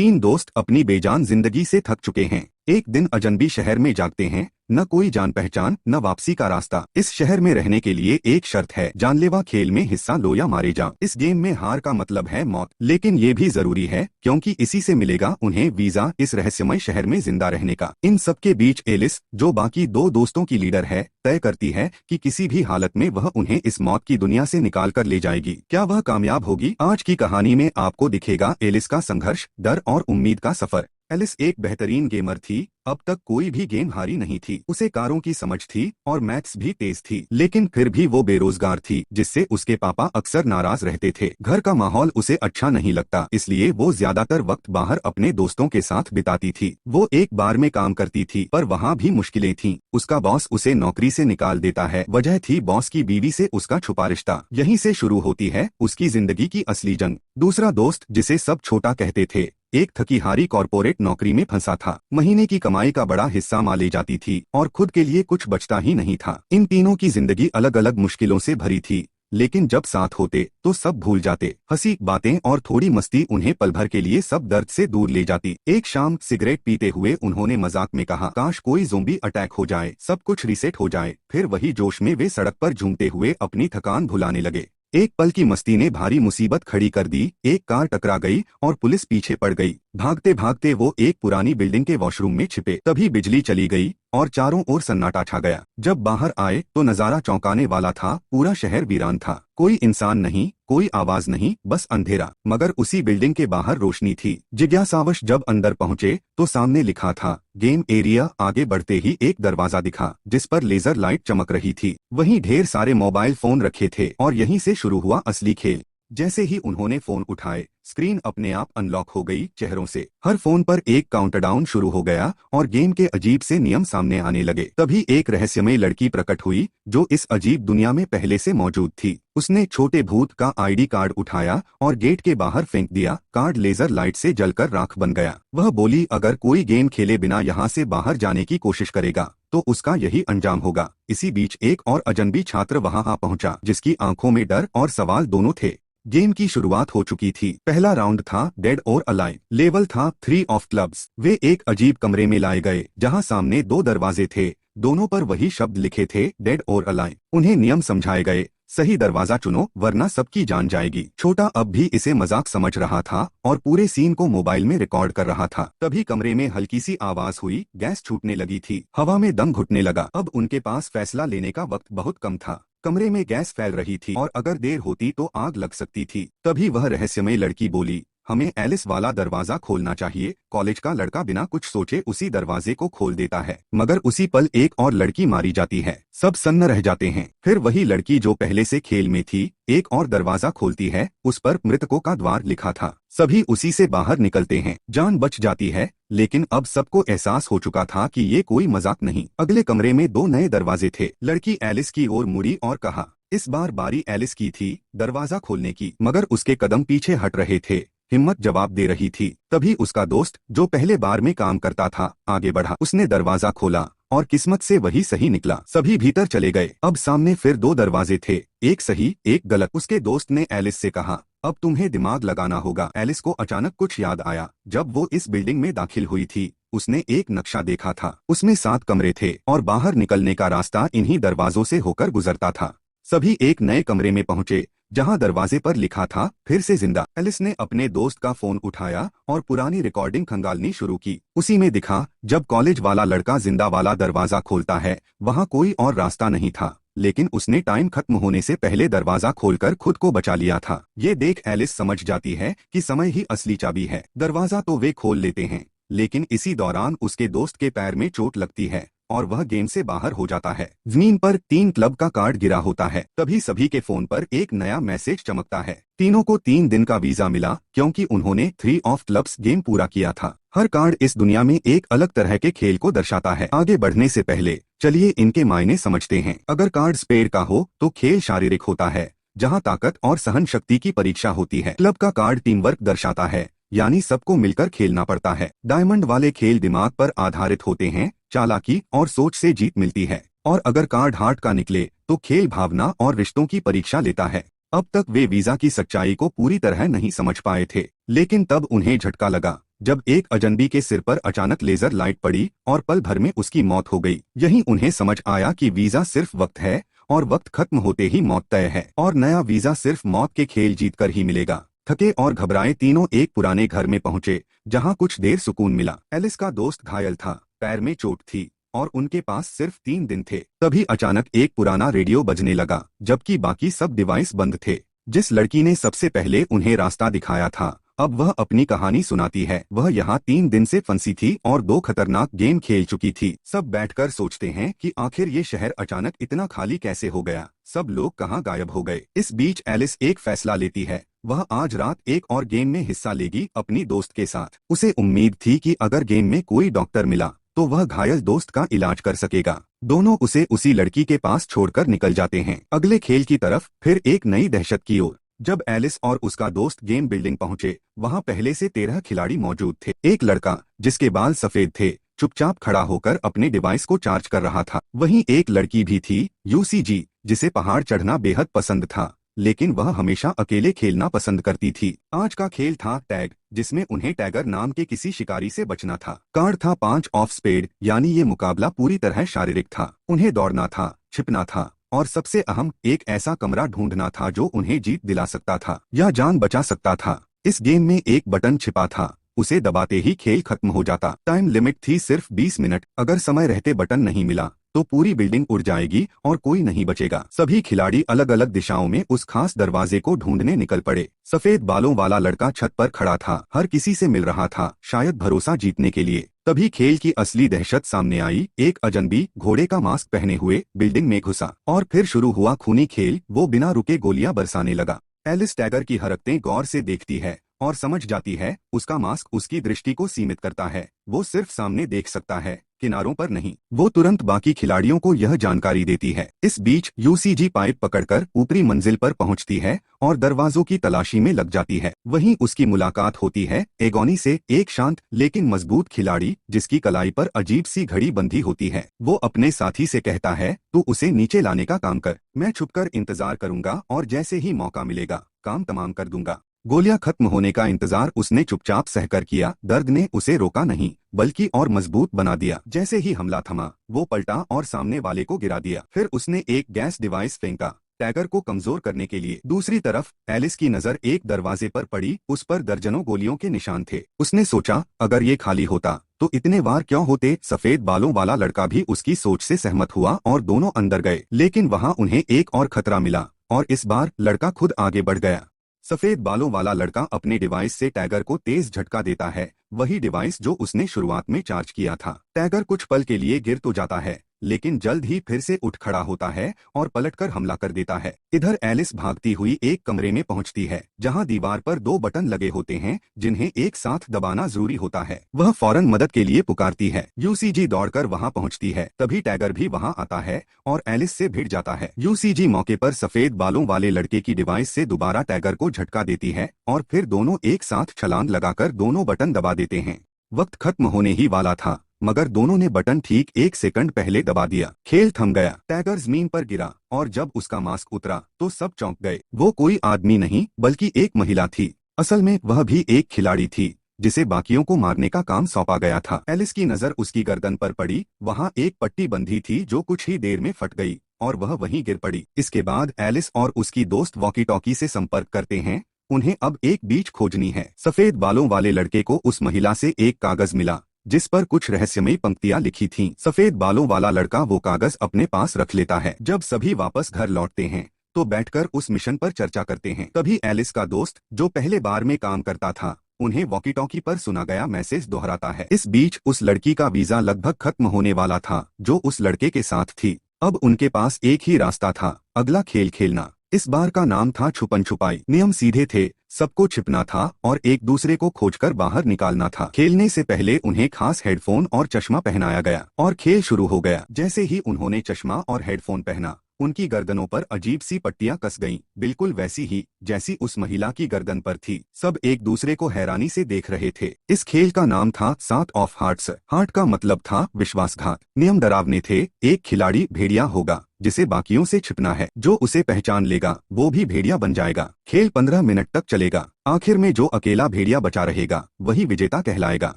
तीन दोस्त अपनी बेजान जिंदगी से थक चुके हैं। एक दिन अजनबी शहर में जागते हैं, न कोई जान पहचान न वापसी का रास्ता। इस शहर में रहने के लिए एक शर्त है, जानलेवा खेल में हिस्सा लो या मारे जाओ। इस गेम में हार का मतलब है मौत, लेकिन ये भी जरूरी है क्योंकि इसी से मिलेगा उन्हें वीजा इस रहस्यमय शहर में जिंदा रहने का। इन सब के बीच एलिस, जो बाकी दो दोस्तों की लीडर है, तय करती है कि किसी भी हालत में वह उन्हें इस मौत की दुनिया से निकाल कर ले जाएगी। क्या वह कामयाब होगी? आज की कहानी में आपको दिखेगा एलिस का संघर्ष, डर और उम्मीद का सफर। एलिस एक बेहतरीन गेमर थी। अब तक कोई भी गेम हारी नहीं थी। उसे कारों की समझ थी और मैथ्स भी तेज थी, लेकिन फिर भी वो बेरोजगार थी, जिससे उसके पापा अक्सर नाराज रहते थे। घर का माहौल उसे अच्छा नहीं लगता, इसलिए वो ज्यादातर वक्त बाहर अपने दोस्तों के साथ बिताती थी। वो एक बार में काम करती थी, पर वहाँ भी मुश्किलें थीं। उसका बॉस उसे नौकरी से निकाल देता है। वजह थी बॉस की बीवी से उसका छुपा रिश्ता। यहीं से शुरू होती है उसकी जिंदगी की असली जंग। दूसरा दोस्त, जिसे सब छोटा कहते थे, एक थकी हारी कॉर्पोरेट नौकरी में फंसा था। महीने की कमाई का बड़ा हिस्सा माँ ले जाती थी और खुद के लिए कुछ बचता ही नहीं था। इन तीनों की जिंदगी अलग अलग मुश्किलों से भरी थी, लेकिन जब साथ होते तो सब भूल जाते। हंसी, बातें और थोड़ी मस्ती उन्हें पल भर के लिए सब दर्द से दूर ले जाती। एक शाम सिगरेट पीते हुए उन्होंने मजाक में कहा, काश कोई ज़ोंबी अटैक हो जाए, सब कुछ रीसेट हो जाए। फिर वही जोश में वे सड़क पर झूमते हुए अपनी थकान भुलाने लगे। एक पल की मस्ती ने भारी मुसीबत खड़ी कर दी। एक कार टकरा गई और पुलिस पीछे पड़ गई। भागते भागते वो एक पुरानी बिल्डिंग के वॉशरूम में छिपे। तभी बिजली चली गई और चारों ओर सन्नाटा छा गया। जब बाहर आए तो नजारा चौंकाने वाला था। पूरा शहर वीरान था। कोई इंसान नहीं, कोई आवाज नहीं, बस अंधेरा। मगर उसी बिल्डिंग के बाहर रोशनी थी। जिज्ञासावश जब अंदर पहुंचे तो सामने लिखा था गेम एरिया। आगे बढ़ते ही एक दरवाजा दिखा, जिस पर लेजर लाइट चमक रही थी। वहीं ढेर सारे मोबाइल फोन रखे थे और यहीं से शुरू हुआ असली खेल। जैसे ही उन्होंने फोन उठाए, स्क्रीन अपने आप अनलॉक हो गई चेहरों से। हर फोन पर एक काउंटडाउन शुरू हो गया और गेम के अजीब से नियम सामने आने लगे। तभी एक रहस्यमय लड़की प्रकट हुई, जो इस अजीब दुनिया में पहले से मौजूद थी। उसने छोटे भूत का आईडी कार्ड उठाया और गेट के बाहर फेंक दिया। कार्ड लेजर लाइट से जलकर राख बन गया। वह बोली, अगर कोई गेम खेले बिना यहाँ से बाहर जाने की कोशिश करेगा तो उसका यही अंजाम होगा। इसी बीच एक और अजनबी छात्र वहाँ आ पहुँचा, जिसकी आंखों में डर और सवाल दोनों थे। गेम की शुरुआत हो चुकी थी। पहला राउंड था डेड और अलाइव। लेवल था 3 ऑफ क्लब्स। वे एक अजीब कमरे में लाए गए, जहां सामने दो दरवाजे थे। दोनों पर वही शब्द लिखे थे, डेड और अलाइव। उन्हें नियम समझाए गए, सही दरवाजा चुनो वरना सबकी जान जाएगी। छोटा अब भी इसे मजाक समझ रहा था और पूरे सीन को मोबाइल में रिकॉर्ड कर रहा था। तभी कमरे में हल्की सी आवाज हुई, गैस छूटने लगी थी। हवा में दम घुटने लगा। अब उनके पास फैसला लेने का वक्त बहुत कम था। कमरे में गैस फैल रही थी और अगर देर होती तो आग लग सकती थी। तभी वह रहस्यमय लड़की बोली, हमें एलिस वाला दरवाजा खोलना चाहिए। कॉलेज का लड़का बिना कुछ सोचे उसी दरवाजे को खोल देता है, मगर उसी पल एक और लड़की मारी जाती है। सब सन्न रह जाते हैं। फिर वही लड़की जो पहले से खेल में थी, एक और दरवाजा खोलती है। उस पर मृतकों का द्वार लिखा था। सभी उसी से बाहर निकलते हैं। जान बच जाती है, लेकिन अब सबको एहसास हो चुका था कि ये कोई मजाक नहीं। अगले कमरे में दो नए दरवाजे थे। लड़की एलिस की ओर मुड़ी और कहा, इस बार बारी एलिस की थी दरवाजा खोलने की, मगर उसके कदम पीछे हट रहे थे। हिम्मत जवाब दे रही थी। तभी उसका दोस्त, जो पहले बार में काम करता था, आगे बढ़ा। उसने दरवाजा खोला और किस्मत से वही सही निकला। सभी भीतर चले गए। अब सामने फिर दो दरवाजे थे, एक सही एक गलत। उसके दोस्त ने एलिस से कहा, अब तुम्हें दिमाग लगाना होगा। एलिस को अचानक कुछ याद आया। जब वो इस बिल्डिंग में दाखिल हुई थी, उसने एक नक्शा देखा था। उसमें 7 कमरे थे और बाहर निकलने का रास्ता इन्हीं दरवाजों से होकर गुजरता था। सभी एक नए कमरे में पहुंचे, जहां दरवाजे पर लिखा था, फिर से जिंदा। एलिस ने अपने दोस्त का फोन उठाया और पुरानी रिकॉर्डिंग खंगालनी शुरू की। उसी में दिखा, जब कॉलेज वाला लड़का जिंदा वाला दरवाजा खोलता है, वहां कोई और रास्ता नहीं था, लेकिन उसने टाइम खत्म होने से पहले दरवाजा खोलकर खुद को बचा लिया था। ये देख एलिस समझ जाती है कि समय ही असली चाबी है। दरवाजा तो वे खोल लेते हैं, लेकिन इसी दौरान उसके दोस्त के पैर में चोट लगती है और वह गेम से बाहर हो जाता है। जमीन पर 3 क्लब का कार्ड गिरा होता है। तभी सभी के फोन पर एक नया मैसेज चमकता है। तीनों को 3 दिन का वीजा मिला, क्योंकि उन्होंने 3 ऑफ क्लब्स गेम पूरा किया था। हर कार्ड इस दुनिया में एक अलग तरह के खेल को दर्शाता है। आगे बढ़ने से पहले चलिए इनके मायने समझते हैं। अगर कार्ड स्पेड का हो तो खेल शारीरिक होता है, जहाँ ताकत और सहन शक्ति की परीक्षा होती है। क्लब का कार्ड टीम वर्क दर्शाता है, यानी सबको मिलकर खेलना पड़ता है। डायमंड वाले खेल दिमाग पर आधारित होते हैं, चालाकी और सोच से जीत मिलती है। और अगर कार्ड हार्ट का निकले तो खेल भावना और रिश्तों की परीक्षा लेता है। अब तक वे वीजा की सच्चाई को पूरी तरह नहीं समझ पाए थे, लेकिन तब उन्हें झटका लगा। जब एक अजनबी के सिर पर अचानक लेजर लाइट पड़ी और पल भर में उसकी मौत हो गई। यही उन्हें समझ आया कि वीजा सिर्फ वक्त है और वक्त खत्म होते ही मौत तय है और नया वीजा सिर्फ मौत के खेल जीतकर ही मिलेगा। थके और घबराए तीनों एक पुराने घर में पहुंचे जहां कुछ देर सुकून मिला। एलिस का दोस्त घायल था, पैर में चोट थी और उनके पास सिर्फ 3 दिन थे। तभी अचानक एक पुराना रेडियो बजने लगा जबकि बाकी सब डिवाइस बंद थे। जिस लड़की ने सबसे पहले उन्हें रास्ता दिखाया था अब वह अपनी कहानी सुनाती है। वह यहाँ 3 दिन से फंसी थी और 2 खतरनाक गेम खेल चुकी थी। सब बैठकर सोचते हैं कि आखिर ये शहर अचानक इतना खाली कैसे हो गया, सब लोग कहाँ गायब हो गए। इस बीच एलिस एक फैसला लेती है, वह आज रात एक और गेम में हिस्सा लेगी अपनी दोस्त के साथ। उसे उम्मीद थी कि अगर गेम में कोई डॉक्टर मिला तो वह घायल दोस्त का इलाज कर सकेगा। दोनों उसे उसी लड़की के पास छोड़कर निकल जाते हैं अगले खेल की तरफ, फिर एक नई दहशत की ओर। जब एलिस और उसका दोस्त गेम बिल्डिंग पहुंचे वहां पहले से 13 खिलाड़ी मौजूद थे। एक लड़का जिसके बाल सफेद थे चुपचाप खड़ा होकर अपने डिवाइस को चार्ज कर रहा था। वहीं एक लड़की भी थी, यूसीजी, जिसे पहाड़ चढ़ना बेहद पसंद था लेकिन वह हमेशा अकेले खेलना पसंद करती थी। आज का खेल था टैग, जिसमें उन्हें टैगर नाम के किसी शिकारी से बचना था। कार्ड था 5 ऑफ स्पेड, यानी ये मुकाबला पूरी तरह शारीरिक था। उन्हें दौड़ना था, छिपना था और सबसे अहम एक ऐसा कमरा ढूंढना था जो उन्हें जीत दिला सकता था या जान बचा सकता था। इस गेम में एक बटन छिपा था, उसे दबाते ही खेल खत्म हो जाता। टाइम लिमिट थी सिर्फ 20 मिनट। अगर समय रहते बटन नहीं मिला तो पूरी बिल्डिंग उड़ जाएगी और कोई नहीं बचेगा। सभी खिलाड़ी अलग अलग दिशाओं में उस खास दरवाजे को ढूंढने निकल पड़े। सफेद बालों वाला लड़का छत पर खड़ा था, हर किसी से मिल रहा था, शायद भरोसा जीतने के लिए। तभी खेल की असली दहशत सामने आई। एक अजनबी घोड़े का मास्क पहने हुए बिल्डिंग में घुसा और फिर शुरू हुआ खूनी खेल। वो बिना रुके गोलियां बरसाने लगा। एलिस टैगर की हरकतें गौर से देखती है और समझ जाती है उसका मास्क उसकी दृष्टि को सीमित करता है। वो सिर्फ सामने देख सकता है, किनारों पर नहीं। वो तुरंत बाकी खिलाड़ियों को यह जानकारी देती है। इस बीच यूसीजी पाइप पकड़कर ऊपरी मंजिल पर पहुंचती है और दरवाजों की तलाशी में लग जाती है। वहीं उसकी मुलाकात होती है एगोनी से, एक शांत लेकिन मजबूत खिलाड़ी जिसकी कलाई पर अजीब सी घड़ी बंधी होती है। वो अपने साथी से कहता है, तू उसे नीचे लाने का काम कर, मैं छुपकर इंतजार करूंगा और जैसे ही मौका मिलेगा काम तमाम कर दूंगा। गोलियां खत्म होने का इंतजार उसने चुपचाप सहकर किया। दर्द ने उसे रोका नहीं बल्कि और मजबूत बना दिया। जैसे ही हमला थमा वो पलटा और सामने वाले को गिरा दिया। फिर उसने एक गैस डिवाइस फेंका टैगर को कमजोर करने के लिए। दूसरी तरफ एलिस की नजर एक दरवाजे पर पड़ी, उस पर दर्जनों गोलियों के निशान थे। उसने सोचा अगर ये खाली होता तो इतने वार क्यों होते। सफेद बालों वाला लड़का भी उसकी सोच से सहमत हुआ और दोनों अंदर गए। लेकिन वहां उन्हें एक और खतरा मिला और इस बार लड़का खुद आगे बढ़ गया। सफेद बालों वाला लड़का अपने डिवाइस से टैगर को तेज झटका देता है, वही डिवाइस जो उसने शुरुआत में चार्ज किया था। टैगर कुछ पल के लिए गिर तो जाता है लेकिन जल्द ही फिर से उठ खड़ा होता है और पलटकर हमला कर देता है। इधर एलिस भागती हुई एक कमरे में पहुंचती है जहां दीवार पर 2 बटन लगे होते हैं जिन्हें एक साथ दबाना जरूरी होता है। वह फौरन मदद के लिए पुकारती है। यूसीजी दौड़कर वहां पहुंचती है। तभी टैगर भी वहां आता है और एलिस से भिड़ जाता है। यूसीजी मौके पर सफेद बालों वाले लड़के की डिवाइस से दोबारा टैगर को झटका देती है और फिर दोनों एक साथ छलांग लगाकर दोनों बटन दबा देते हैं। वक्त खत्म होने ही वाला था मगर दोनों ने बटन ठीक 1 सेकंड पहले दबा दिया। खेल थम गया। टैगर जमीन पर गिरा और जब उसका मास्क उतरा तो सब चौंक गए। वो कोई आदमी नहीं बल्कि एक महिला थी। असल में वह भी एक खिलाड़ी थी जिसे बाकियों को मारने का काम सौंपा गया था। एलिस की नजर उसकी गर्दन पर पड़ी, वहां एक पट्टी बंधी थी जो कुछ ही देर में फट गई और वह वहीं गिर पड़ी। इसके बाद एलिस और उसकी दोस्त वॉकी टॉकी से संपर्क करते हैं। उन्हें अब एक बीच खोजनी है। सफेद बालों वाले लड़के को उस महिला से एक कागज मिला जिस पर कुछ रहस्यमयी पंक्तियां लिखी थीं। सफेद बालों वाला लड़का वो कागज अपने पास रख लेता है। जब सभी वापस घर लौटते हैं तो बैठकर उस मिशन पर चर्चा करते हैं। तभी एलिस का दोस्त जो पहले बार में काम करता था उन्हें वॉकी टॉकी पर सुना गया मैसेज दोहराता है। इस बीच उस लड़की का वीजा लगभग खत्म होने वाला था जो उस लड़के के साथ थी। अब उनके पास एक ही रास्ता था, अगला खेल खेलना। इस बार का नाम था छुपन छुपाई। नियम सीधे थे, सबको छिपना था और एक दूसरे को खोजकर बाहर निकालना था। खेलने से पहले उन्हें खास हेडफोन और चश्मा पहनाया गया और खेल शुरू हो गया। जैसे ही उन्होंने चश्मा और हेडफोन पहना उनकी गर्दनों पर अजीब सी पट्टियां कस गईं, बिल्कुल वैसी ही जैसी उस महिला की गर्दन पर थी। सब एक दूसरे को हैरानी से देख रहे थे। इस खेल का नाम था 7 ऑफ हार्ट्स। हार्ट का मतलब था विश्वासघात। नियम डरावने थे। एक खिलाड़ी भेड़िया होगा, जिसे बाकियों से छिपना है। जो उसे पहचान लेगा वो भी भेड़िया बन जाएगा। खेल 15 मिनट तक चलेगा। आखिर में जो अकेला भेड़िया बचा रहेगा वही विजेता कहलाएगा।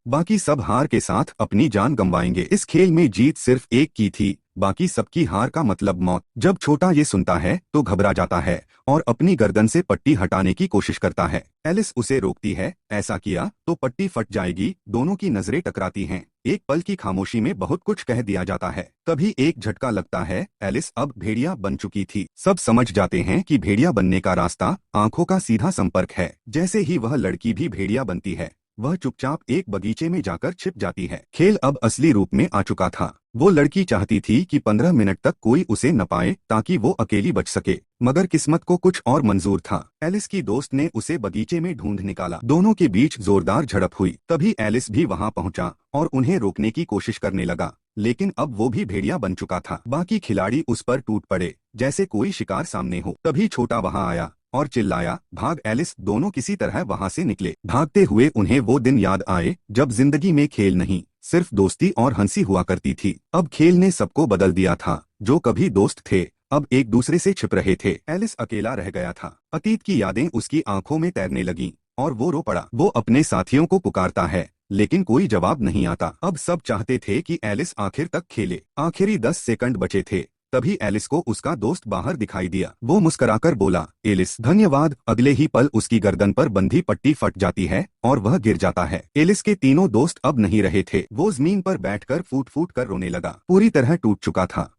बाकी सब हार के साथ अपनी जान गंवाएंगे। इस खेल में जीत सिर्फ एक की थी, बाकी सबकी हार का मतलब मौत। जब छोटा ये सुनता है तो घबरा जाता है और अपनी गर्दन से पट्टी हटाने की कोशिश करता है। एलिस उसे रोकती है, ऐसा किया तो पट्टी फट जाएगी। दोनों की नजरें टकराती हैं। एक पल की खामोशी में बहुत कुछ कह दिया जाता है। तभी एक झटका लगता है। एलिस अब भेड़िया बन चुकी थी। सब समझ जाते हैं कि भेड़िया बनने का रास्ता आंखों का सीधा संपर्क है। जैसे ही वह लड़की भी भेड़िया बनती है, वह चुपचाप एक बगीचे में जाकर छिप जाती है। खेल अब असली रूप में आ चुका था। वो लड़की चाहती थी कि 15 मिनट तक कोई उसे न पाए ताकि वो अकेली बच सके, मगर किस्मत को कुछ और मंजूर था। एलिस की दोस्त ने उसे बगीचे में ढूंढ निकाला। दोनों के बीच जोरदार झड़प हुई। तभी एलिस भी वहां पहुंचा और उन्हें रोकने की कोशिश करने लगा, लेकिन अब वो भी भेड़िया बन चुका था। बाकी खिलाड़ी उस पर टूट पड़े जैसे कोई शिकार सामने हो। तभी छोटा वहां आया और चिल्लाया, भाग एलिस। दोनों किसी तरह वहां से निकले। भागते हुए उन्हें वो दिन याद आए जब जिंदगी में खेल नहीं, सिर्फ दोस्ती और हंसी हुआ करती थी। अब खेल ने सबको बदल दिया था। जो कभी दोस्त थे अब एक दूसरे से छिप रहे थे। एलिस अकेला रह गया था। अतीत की यादें उसकी आंखों में तैरने लगीं और वो रो पड़ा। वो अपने साथियों को पुकारता है लेकिन कोई जवाब नहीं आता। अब सब चाहते थे कि एलिस आखिर तक खेले। आखिरी 10 सेकंड बचे थे। तभी एलिस को उसका दोस्त बाहर दिखाई दिया। वो मुस्कुराकर बोला, एलिस धन्यवाद। अगले ही पल उसकी गर्दन पर बंधी पट्टी फट जाती है और वह गिर जाता है। एलिस के तीनों दोस्त अब नहीं रहे थे। वो जमीन पर बैठकर फूट फूट कर रोने लगा। पूरी तरह टूट चुका था।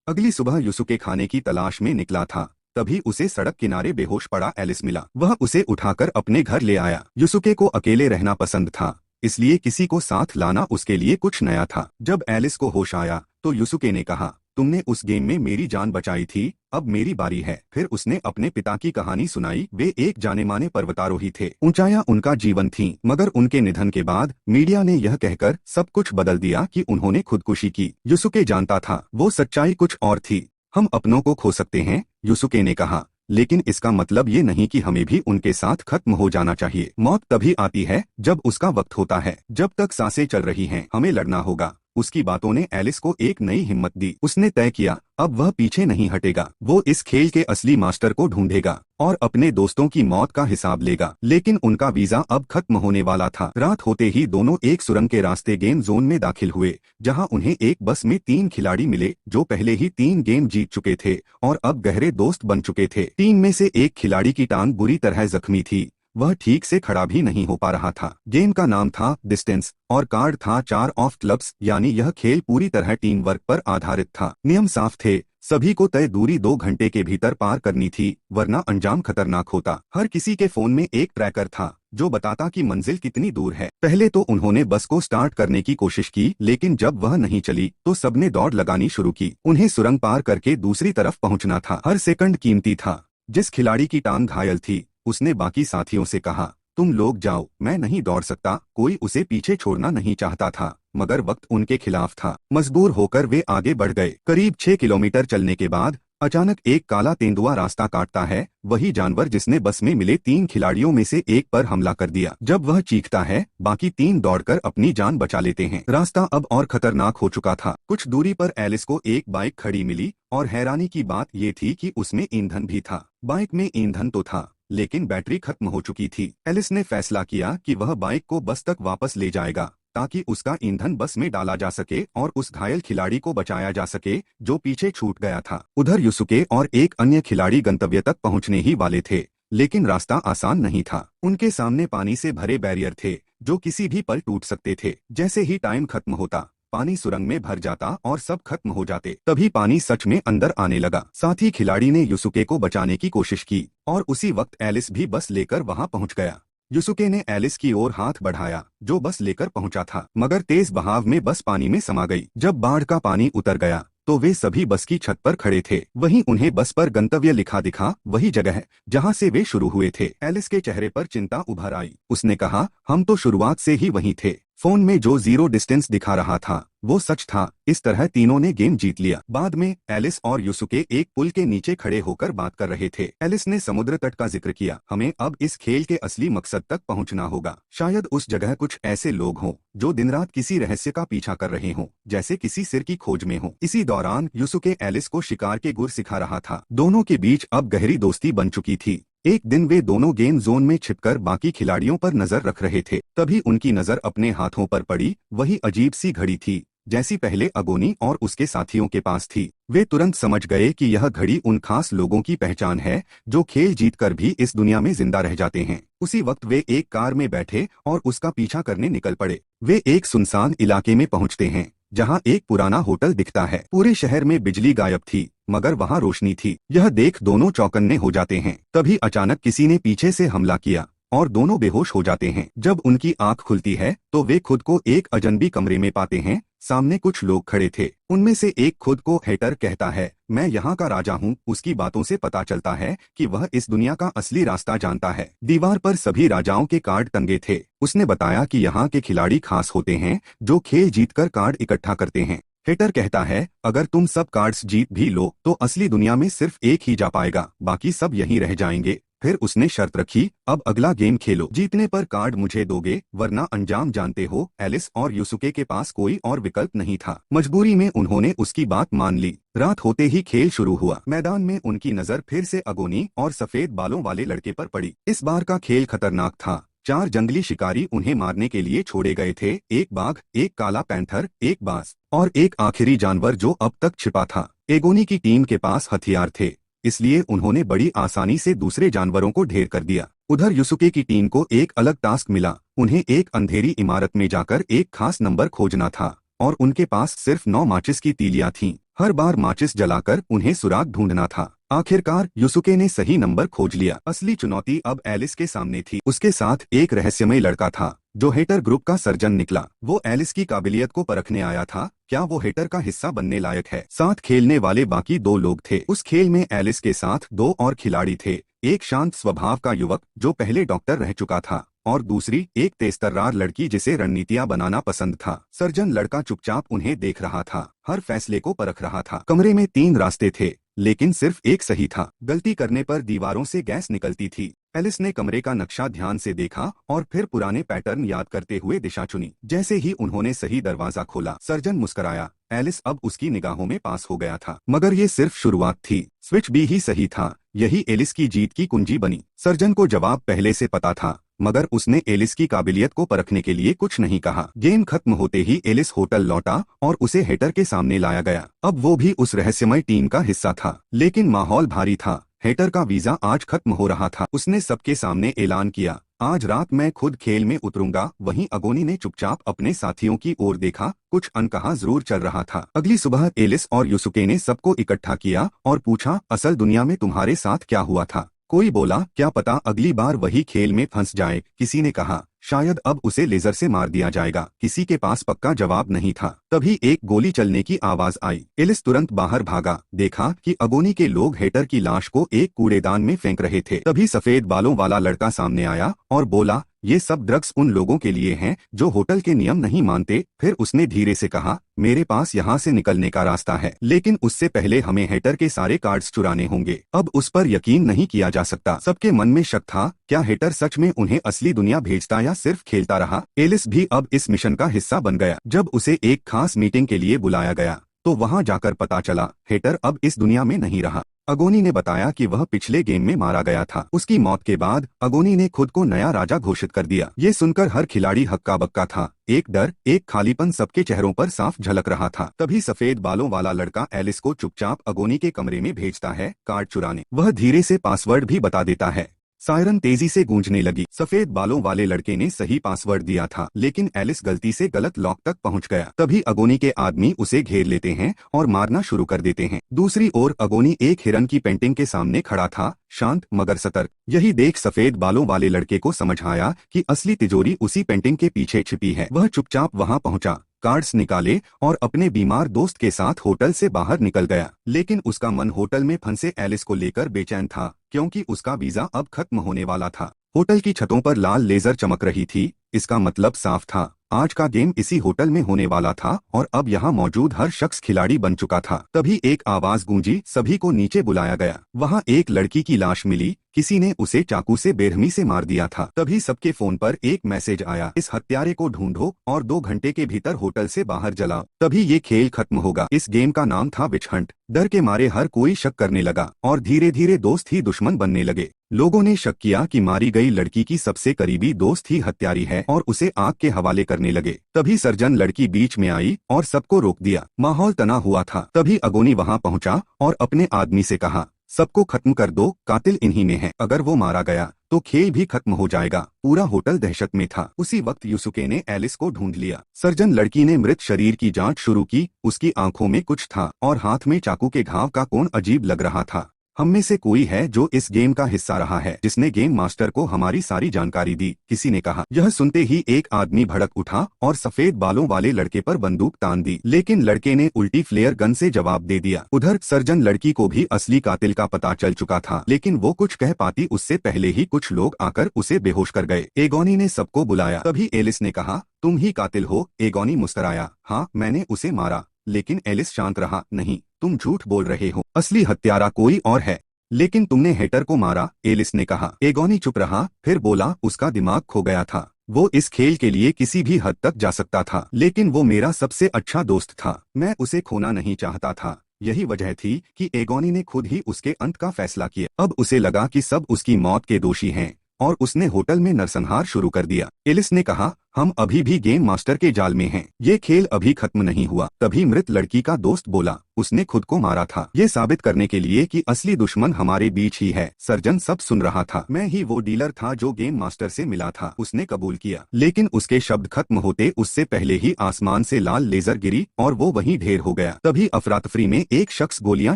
अगली सुबह युसुके खाने की तलाश में निकला था। तभी उसे सड़क किनारे बेहोश पड़ा एलिस मिला। वह उसे उठाकर अपने घर ले आया। युसुके को अकेले रहना पसंद था, इसलिए किसी को साथ लाना उसके लिए कुछ नया था। जब एलिस को होश आया तो युसुके ने कहा, तुमने उस गेम में मेरी जान बचाई थी, अब मेरी बारी है। फिर उसने अपने पिता की कहानी सुनाई। वे एक जाने माने पर्वतारोही थे। ऊंचाइयां उनका जीवन थीं, मगर उनके निधन के बाद मीडिया ने यह कहकर सब कुछ बदल दिया कि उन्होंने खुदकुशी की। युसुके जानता था वो सच्चाई कुछ और थी। हम अपनों को खो सकते हैं, युसुके ने कहा, लेकिन इसका मतलब ये नहीं कि हमें भी उनके साथ खत्म हो जाना चाहिए। मौत तभी आती है जब उसका वक्त होता है। जब तक सांसें चल रही हैं हमें लड़ना होगा। उसकी बातों ने एलिस को एक नई हिम्मत दी। उसने तय किया अब वह पीछे नहीं हटेगा। वो इस खेल के असली मास्टर को ढूंढेगा और अपने दोस्तों की मौत का हिसाब लेगा। लेकिन उनका वीजा अब खत्म होने वाला था। रात होते ही दोनों एक सुरंग के रास्ते गेम जोन में दाखिल हुए, जहां उन्हें एक बस में 3 खिलाड़ी मिले जो पहले ही 3 गेम जीत चुके थे और अब गहरे दोस्त बन चुके थे। टीम में से एक खिलाड़ी की टांग बुरी तरह जख्मी थी। वह ठीक से खड़ा भी नहीं हो पा रहा था। गेम का नाम था डिस्टेंस और कार्ड था 4 ऑफ क्लब्स, यानी यह खेल पूरी तरह टीम वर्क पर आधारित था। नियम साफ थे, सभी को तय दूरी 2 घंटे के भीतर पार करनी थी, वरना अंजाम खतरनाक होता। हर किसी के फोन में एक ट्रैकर था जो बताता कि मंजिल कितनी दूर है। पहले तो उन्होंने बस को स्टार्ट करने की कोशिश की, लेकिन जब वह नहीं चली तो सबने दौड़ लगानी शुरू की। उन्हें सुरंग पार करके दूसरी तरफ पहुंचना था। हर सेकंड कीमती था। जिस खिलाड़ी की टांग घायल थी उसने बाकी साथियों से कहा, तुम लोग जाओ, मैं नहीं दौड़ सकता। कोई उसे पीछे छोड़ना नहीं चाहता था, मगर वक्त उनके खिलाफ था। मजबूर होकर वे आगे बढ़ गए। करीब 6 किलोमीटर चलने के बाद अचानक एक काला तेंदुआ रास्ता काटता है। वही जानवर जिसने बस में मिले 3 खिलाड़ियों में से एक पर हमला कर दिया। जब वह चीखता है बाकी 3 दौड़कर अपनी जान बचा लेते हैं। रास्ता अब और खतरनाक हो चुका था। कुछ दूरी पर एलिस को एक बाइक खड़ी मिली और हैरानी की बात ये थी कि उसमें ईंधन भी था। बाइक में ईंधन तो था, लेकिन बैटरी खत्म हो चुकी थी। एलिस ने फैसला किया कि वह बाइक को बस तक वापस ले जाएगा ताकि उसका ईंधन बस में डाला जा सके और उस घायल खिलाड़ी को बचाया जा सके जो पीछे छूट गया था। उधर युसुके और एक अन्य खिलाड़ी गंतव्य तक पहुंचने ही वाले थे, लेकिन रास्ता आसान नहीं था। उनके सामने पानी से भरे बैरियर थे जो किसी भी पल टूट सकते थे। जैसे ही टाइम खत्म होता पानी सुरंग में भर जाता और सब खत्म हो जाते। तभी पानी सच में अंदर आने लगा। साथ ही खिलाड़ी ने युसुके को बचाने की कोशिश की और उसी वक्त एलिस भी बस लेकर वहां पहुंच गया। युसुके ने एलिस की ओर हाथ बढ़ाया जो बस लेकर पहुंचा था, मगर तेज बहाव में बस पानी में समा गई। जब बाढ़ का पानी उतर गया तो वे सभी बस की छत पर खड़े थे। वहीं उन्हें बस पर गंतव्य लिखा दिखा, वही जगह जहां से वे शुरू हुए थे। एलिस के चेहरे पर चिंता उभर आई। उसने कहा, हम तो शुरुआत से ही वहीं थे। फोन में जो 0 डिस्टेंस दिखा रहा था वो सच था। इस तरह तीनों ने गेम जीत लिया। बाद में एलिस और युसुके एक पुल के नीचे खड़े होकर बात कर रहे थे। एलिस ने समुद्र तट का जिक्र किया। हमें अब इस खेल के असली मकसद तक पहुंचना होगा। शायद उस जगह कुछ ऐसे लोग हों जो दिन रात किसी रहस्य का पीछा कर रहे हों, जैसे किसी सिर की खोज में हो। इसी दौरान युसुके एलिस को शिकार के गुर सिखा रहा था। दोनों के बीच अब गहरी दोस्ती बन चुकी थी। एक दिन वे दोनों गेम जोन में छिपकर बाकी खिलाड़ियों पर नजर रख रहे थे। तभी उनकी नजर अपने हाथों पर पड़ी। वही अजीब सी घड़ी थी, जैसी पहले अगोनी और उसके साथियों के पास थी। वे तुरंत समझ गए कि यह घड़ी उन खास लोगों की पहचान है जो खेल जीतकर भी इस दुनिया में जिंदा रह जाते हैं। उसी वक्त वे एक कार में बैठे और उसका पीछा करने निकल पड़े। वे एक सुनसान इलाके में पहुंचते हैं जहां एक पुराना होटल दिखता है। पूरे शहर में बिजली गायब थी, मगर वहां रोशनी थी। यह देख दोनों चौकन्ने हो जाते हैं। तभी अचानक किसी ने पीछे से हमला किया और दोनों बेहोश हो जाते हैं। जब उनकी आंख खुलती है तो वे खुद को एक अजनबी कमरे में पाते हैं। सामने कुछ लोग खड़े थे। उनमें से एक खुद को हेटर कहता है, मैं यहाँ का राजा हूँ। उसकी बातों से पता चलता है कि वह इस दुनिया का असली रास्ता जानता है। दीवार पर सभी राजाओं के कार्ड टंगे थे। उसने बताया कि यहाँ के खिलाड़ी खास होते हैं जो खेल जीतकर कार्ड इकट्ठा करते हैं। हेटर कहता है, अगर तुम सब कार्ड्स जीत भी लो तो असली दुनिया में सिर्फ एक ही जा पाएगा, बाकी सब यहीं रह जाएंगे। फिर उसने शर्त रखी, अब अगला गेम खेलो। जीतने पर कार्ड मुझे दोगे, वरना अंजाम जानते हो। एलिस और युसुके के पास कोई और विकल्प नहीं था। मजबूरी में उन्होंने उसकी बात मान ली। रात होते ही खेल शुरू हुआ। मैदान में उनकी नजर फिर से अगोनी और सफेद बालों वाले लड़के पर पड़ी। इस बार का खेल खतरनाक था। 4 जंगली शिकारी उन्हें मारने के लिए छोड़े गए थे। एक बाघ, एक काला पैंथर, एक बाज और एक आखिरी जानवर जो अब तक छिपा था। एगोनी की टीम के पास हथियार थे, इसलिए उन्होंने बड़ी आसानी से दूसरे जानवरों को ढेर कर दिया। उधर युसुके की टीम को एक अलग टास्क मिला। उन्हें एक अंधेरी इमारत में जाकर एक खास नंबर खोजना था और उनके पास सिर्फ 9 माचिस की तीलियां थीं। हर बार माचिस जलाकर उन्हें सुराग ढूंढना था। आखिरकार युसुके ने सही नंबर खोज लिया। असली चुनौती अब एलिस के सामने थी। उसके साथ एक रहस्यमय लड़का था जो हेटर ग्रुप का सर्जन निकला। वो एलिस की काबिलियत को परखने आया था। क्या वो हेटर का हिस्सा बनने लायक है? साथ खेलने वाले बाकी 2 लोग थे। उस खेल में एलिस के साथ 2 और खिलाड़ी थे। एक शांत स्वभाव का युवक जो पहले डॉक्टर रह चुका था और दूसरी एक तेजतर्रार लड़की जिसे रणनीतियां बनाना पसंद था। सर्जन लड़का चुपचाप उन्हें देख रहा था, हर फैसले को परख रहा था। कमरे में 3 रास्ते थे, लेकिन सिर्फ एक सही था। गलती करने पर दीवारों से गैस निकलती थी। एलिस ने कमरे का नक्शा ध्यान से देखा और फिर पुराने पैटर्न याद करते हुए दिशा चुनी। जैसे ही उन्होंने सही दरवाजा खोला, सर्जन मुस्कुराया। एलिस अब उसकी निगाहों में पास हो गया था, मगर ये सिर्फ शुरुआत थी। स्विच बी ही सही था। यही एलिस की जीत की कुंजी बनी। सर्जन को जवाब पहले से पता था, मगर उसने एलिस की काबिलियत को परखने के लिए कुछ नहीं कहा। गेम खत्म होते ही एलिस होटल लौटा और उसे हेटर के सामने लाया गया। अब वो भी उस रहस्यमय टीम का हिस्सा था, लेकिन माहौल भारी था। हेटर का वीजा आज खत्म हो रहा था। उसने सबके सामने ऐलान किया, आज रात मैं खुद खेल में उतरूंगा। वहीं अगोनी ने चुपचाप अपने साथियों की ओर देखा। कुछ अनकहा जरूर चल रहा था। अगली सुबह एलिस और युसुके ने सबको इकट्ठा किया और पूछा, असल दुनिया में तुम्हारे साथ क्या हुआ था? कोई बोला, क्या पता अगली बार वही खेल में फंस जाए। किसी ने कहा, शायद अब उसे लेजर से मार दिया जाएगा। किसी के पास पक्का जवाब नहीं था। तभी एक गोली चलने की आवाज आई। एलिस तुरंत बाहर भागा। देखा कि अगोनी के लोग हेटर की लाश को एक कूड़ेदान में फेंक रहे थे। तभी सफेद बालों वाला लड़का सामने आया और बोला, ये सब ड्रग्स उन लोगों के लिए हैं जो होटल के नियम नहीं मानते। फिर उसने धीरे से कहा, मेरे पास यहाँ से निकलने का रास्ता है, लेकिन उससे पहले हमें हेटर के सारे कार्ड्स चुराने होंगे। अब उस पर यकीन नहीं किया जा सकता। सबके मन में शक था, क्या हेटर सच में उन्हें असली दुनिया भेजता या सिर्फ खेलता रहा? एलिस भी अब इस मिशन का हिस्सा बन गया। जब उसे एक खास मीटिंग के लिए बुलाया गया तो वहां जाकर पता चला हेटर अब इस दुनिया में नहीं रहा। अगोनी ने बताया कि वह पिछले गेम में मारा गया था। उसकी मौत के बाद अगोनी ने खुद को नया राजा घोषित कर दिया। ये सुनकर हर खिलाड़ी हक्का बक्का था। एक डर, एक खालीपन सबके चेहरों पर साफ झलक रहा था। तभी सफेद बालों वाला लड़का एलिस को चुपचाप अगोनी के कमरे में भेजता है कार्ड चुराने। वह धीरे से पासवर्ड भी बता देता है। सायरन तेजी से गूंजने लगी। सफेद बालों वाले लड़के ने सही पासवर्ड दिया था, लेकिन एलिस गलती से गलत लॉक तक पहुंच गया। तभी अगोनी के आदमी उसे घेर लेते हैं और मारना शुरू कर देते हैं। दूसरी ओर अगोनी एक हिरन की पेंटिंग के सामने खड़ा था, शांत मगर सतर्क। यही देख सफेद बालों वाले लड़के को समझ आया कि असली तिजोरी उसी पेंटिंग के पीछे छिपी है। वह चुपचाप वहां पहुंचा, कार्ड्स निकाले और अपने बीमार दोस्त के साथ होटल से बाहर निकल गया। लेकिन उसका मन होटल में फंसे एलिस को लेकर बेचैन था, क्योंकि उसका वीजा अब खत्म होने वाला था। होटल की छतों पर लाल लेजर चमक रही थी। इसका मतलब साफ था, आज का गेम इसी होटल में होने वाला था और अब यहाँ मौजूद हर शख्स खिलाड़ी बन चुका था। तभी एक आवाज गूंजी, सभी को नीचे बुलाया गया। वहाँ एक लड़की की लाश मिली, किसी ने उसे चाकू से बेरहमी से मार दिया था। तभी सबके फोन पर एक मैसेज आया, इस हत्यारे को ढूंढो और 2 घंटे के भीतर होटल से बाहर जलाओ, तभी ये खेल खत्म होगा। इस गेम का नाम था विच हंट। डर के मारे हर कोई शक करने लगा और धीरे धीरे दोस्त ही दुश्मन बनने लगे। लोगों ने शक किया कि मारी गई लड़की की सबसे करीबी दोस्त ही हत्यारी है और उसे आग के हवाले करने लगे। तभी सर्जन लड़की बीच में आई और सबको रोक दिया। माहौल तना हुआ था। तभी अगोनी वहां पहुंचा और अपने आदमी से कहा, सबको खत्म कर दो, कातिल इन्हीं में है। अगर वो मारा गया तो खेल भी खत्म हो जाएगा। पूरा होटल दहशत में था। उसी वक्त यूसुके ने एलिस को ढूंढ लिया। सर्जन लड़की ने मृत शरीर की जांच शुरू की। उसकी आंखों में कुछ था और हाथ में चाकू के घाव का कोण अजीब लग रहा था। हम में से कोई है जो इस गेम का हिस्सा रहा है, जिसने गेम मास्टर को हमारी सारी जानकारी दी, किसी ने कहा। यह सुनते ही एक आदमी भड़क उठा और सफेद बालों वाले लड़के पर बंदूक तान दी, लेकिन लड़के ने उल्टी फ्लेयर गन से जवाब दे दिया। उधर सर्जन लड़की को भी असली कातिल का पता चल चुका था, लेकिन वो कुछ कह पाती उससे पहले ही कुछ लोग आकर उसे बेहोश कर गए। एगोनी ने सबको बुलाया। तभी एलिस ने कहा, तुम ही कातिल हो। एगोनी मुस्कुराया, हाँ मैंने उसे मारा। लेकिन एलिस शांत रहा, नहीं तुम झूठ बोल रहे हो, असली हत्यारा कोई और है। लेकिन तुमने हेटर को मारा, एलिस ने कहा। एगोनी चुप रहा, फिर बोला, उसका दिमाग खो गया था। वो इस खेल के लिए किसी भी हद तक जा सकता था, लेकिन वो मेरा सबसे अच्छा दोस्त था। मैं उसे खोना नहीं चाहता था। यही वजह थी कि एगोनी ने खुद ही उसके अंत का फैसला किया। अब उसे लगा कि सब उसकी मौत के दोषी हैं और उसने होटल में नरसंहार शुरू कर दिया। एलिस ने कहा, हम अभी भी गेम मास्टर के जाल में हैं। ये खेल अभी खत्म नहीं हुआ। तभी मृत लड़की का दोस्त बोला, उसने खुद को मारा था, ये साबित करने के लिए कि असली दुश्मन हमारे बीच ही है। सर्जन सब सुन रहा था। मैं ही वो डीलर था जो गेम मास्टर से मिला था, उसने कबूल किया। लेकिन उसके शब्द खत्म होते उससे पहले ही आसमान से लाल लेजर गिरी और वो वहीं ढेर हो गया। तभी अफरा-तफरी में एक शख्स गोलियां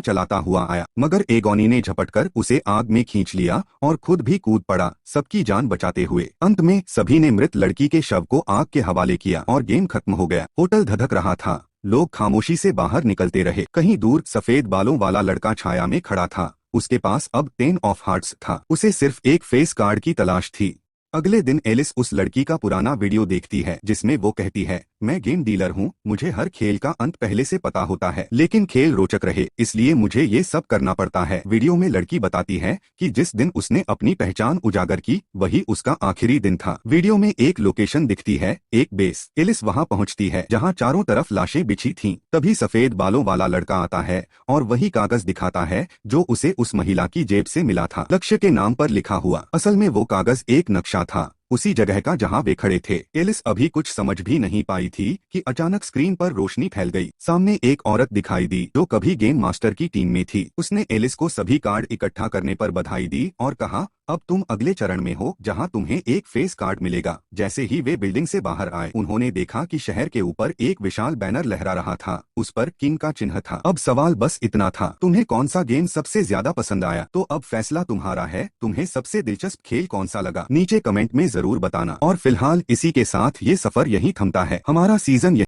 चलाता हुआ आया, मगर एगोनी ने झपटकर उसे आग में खींच लिया और खुद भी कूद पड़ा, सबकी जान बचाते हुए। अंत में सभी ने मृत लड़की के शव को आग के हवाले किया और गेम खत्म हो गया। होटल धधक रहा था। लोग खामोशी से बाहर निकलते रहे। कहीं दूर सफेद बालों वाला लड़का छाया में खड़ा था। उसके पास अब 10 ऑफ हार्ट्स था। उसे सिर्फ एक फेस कार्ड की तलाश थी। अगले दिन एलिस उस लड़की का पुराना वीडियो देखती है जिसमें वो कहती है, मैं गेम डीलर हूँ, मुझे हर खेल का अंत पहले से पता होता है, लेकिन खेल रोचक रहे इसलिए मुझे ये सब करना पड़ता है। वीडियो में लड़की बताती है कि जिस दिन उसने अपनी पहचान उजागर की वही उसका आखिरी दिन था। वीडियो में एक लोकेशन दिखती है, एक बेस। एलिस वहाँ पहुँचती है जहाँ चारों तरफ लाशें बिछी थीं। तभी सफेद बालों वाला लड़का आता है और वही कागज दिखाता है जो उसे उस महिला की जेब से मिला था, लक्ष्य के नाम पर लिखा हुआ। असल में वो कागज एक नक्शा था, उसी जगह का जहां वे खड़े थे। एलिस अभी कुछ समझ भी नहीं पाई थी कि अचानक स्क्रीन पर रोशनी फैल गई। सामने एक औरत दिखाई दी जो कभी गेम मास्टर की टीम में थी। उसने एलिस को सभी कार्ड इकट्ठा करने पर बधाई दी और कहा, अब तुम अगले चरण में हो जहां तुम्हें एक फेस कार्ड मिलेगा। जैसे ही वे बिल्डिंग से बाहर आए उन्होंने देखा कि शहर के ऊपर एक विशाल बैनर लहरा रहा था, उस पर किंग का चिन्ह था। अब सवाल बस इतना था, तुम्हें कौन सा गेम सबसे ज्यादा पसंद आया? तो अब फैसला तुम्हारा है, तुम्हें सबसे दिलचस्प खेल कौन सा लगा? नीचे कमेंट में जरूर बताना। और फिलहाल इसी के साथ ये सफर यहीं थमता है। हमारा सीजन